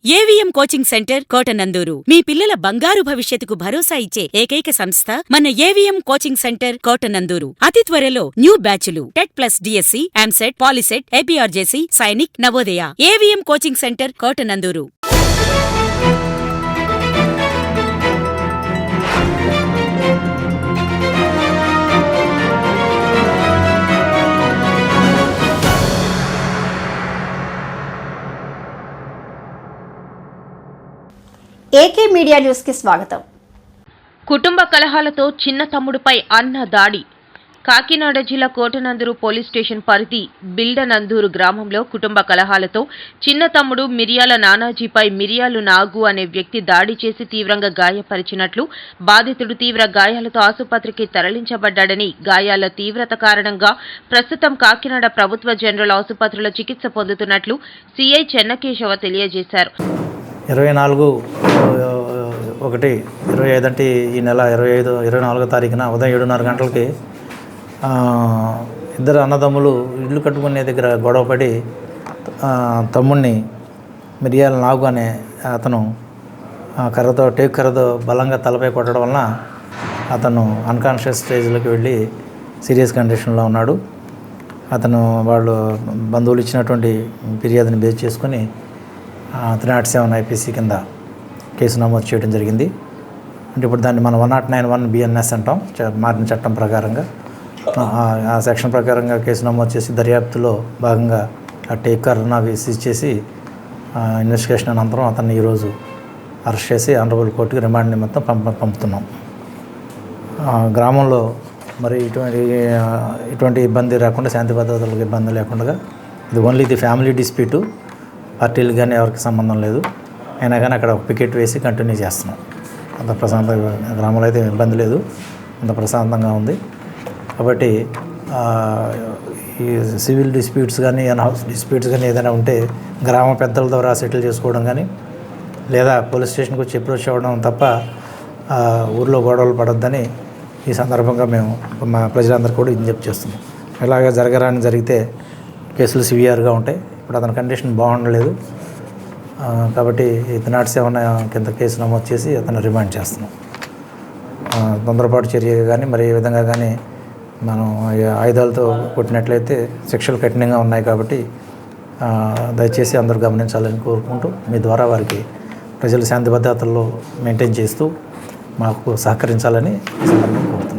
AVM coaching centre Kotananduru మీ పిల్లల బంగారు భవిష్యత్తుకు భరోసా ఇచ్చే ఏకైక సంస్థ మన ఏవిఎం కోచింగ్ సెంటర్ కోటనందూరు. అతి త్వరలో న్యూ బ్యాచ్లు TET plus DSC, EAMCET, POLYCET, APRJC, Sainik, Navodaya. AVM coaching centre Kotananduru. AK media news కి స్వాగతం. కుటుంబ కలహాలతో చిన్న తమ్ముడిపై అన్న దాడి. కాకినాడ జిల్లా కోటనందూరు పోలీస్ స్టేషన్ పరిధి బిల్డనందూరు గ్రామంలో కుటుంబ కలహాలతో చిన్న తమ్ముడు మిరియాల నానాజీపై మిరియాలు నాగు అనే వ్యక్తి దాడి చేసి తీవ్రంగా గాయపరిచినట్లు, బాధితుడు తీవ్ర గాయాలతో ఆసుపత్రికి తరలించబడ్డాడని, గాయాల తీవ్రత కారణంగా ప్రస్తుతం కాకినాడ ప్రభుత్వ జనరల్ ఆసుపత్రిలో చికిత్స పొందుతున్నట్లు సిఐ చెన్నకేశవ తెలియజేశారు. 24/1/25 అంటే ఈ నెల 24వ తారీఖున ఉదయం 7:30 గంటలకి ఇద్దరు అన్నదమ్ములు ఇల్లు కట్టుకునే దగ్గర గొడవపడి తమ్ముడిని మిరియాల నాగు అనే అతను టేక్ కర్రతో బలంగా తలపై కొట్టడం వలన అతను అన్కాన్షియస్ స్టేజ్లోకి వెళ్ళి సీరియస్ కండిషన్లో ఉన్నాడు. వాళ్ళు బంధువులు ఇచ్చినటువంటి ఫిర్యాదుని బేస్ చేసుకొని 307 ఐపీసీ కింద కేసు నమోదు చేయడం జరిగింది. అంటే ఇప్పుడు దాన్ని మనం 1091 బిఎన్ఎస్ అంటాం. మారిన చట్టం ప్రకారంగా ఆ సెక్షన్ ప్రకారంగా కేసు నమోదు చేసి దర్యాప్తులో భాగంగా ఆ టేక్ కర్రను అవి సీజ్ చేసి ఇన్వెస్టిగేషన్ అనంతరం అతన్ని ఈరోజు అరెస్ట్ చేసి ఆనరబుల్ కోర్టుకి రిమాండ్ నిమిత్తం పంపుతున్నాం. గ్రామంలో మరి ఇటువంటి ఇబ్బంది రాకుండా, శాంతి భద్రతలకు ఇబ్బంది లేకుండా, ఇది ఓన్లీ ఇది ఫ్యామిలీ డిస్ప్యూటు, పార్టీలు కానీ ఎవరికి సంబంధం లేదు. అయినా కానీ అక్కడ ఒక పికెట్ వేసి కంటిన్యూ చేస్తున్నాం. అంత ప్రశాంతంగా గ్రామంలో అయితే ఇబ్బంది లేదు, అంత ప్రశాంతంగా ఉంది. కాబట్టి ఈ సివిల్ డిస్ప్యూట్స్ కానీ, హౌస్ డిస్ప్యూట్స్ కానీ ఏదైనా ఉంటే గ్రామ పెద్దల ద్వారా సెటిల్ చేసుకోవడం కానీ, లేదా పోలీస్ స్టేషన్కి వచ్చి అప్రోచ్ అవ్వడం తప్ప ఊర్లో గొడవలు పడొద్దని ఈ సందర్భంగా మేము మా ప్రజలందరూ కూడా విజ్ఞప్తి చేస్తున్నాం. ఇలాగే జరిగితే కేసులు సివియర్గా ఉంటాయి. ఇప్పుడు అతని కండిషన్ బాగుండలేదు కాబట్టి 307 కింద కేసు నమోదు చేసి అతను రిమాండ్ చేస్తున్నాం. తొందరపాటు చర్య కానీ మరి ఏ విధంగా కానీ మనం ఆయుధాలతో కొట్టినట్లయితే శిక్షలు కఠినంగా ఉన్నాయి. కాబట్టి దయచేసి అందరూ గమనించాలని కోరుకుంటూ మీ ద్వారా వారికి ప్రజలు శాంతి భద్రతల్లో మెయింటైన్ చేస్తూ మాకు సహకరించాలని ఈ సందర్భంగా కోరుతున్నాం.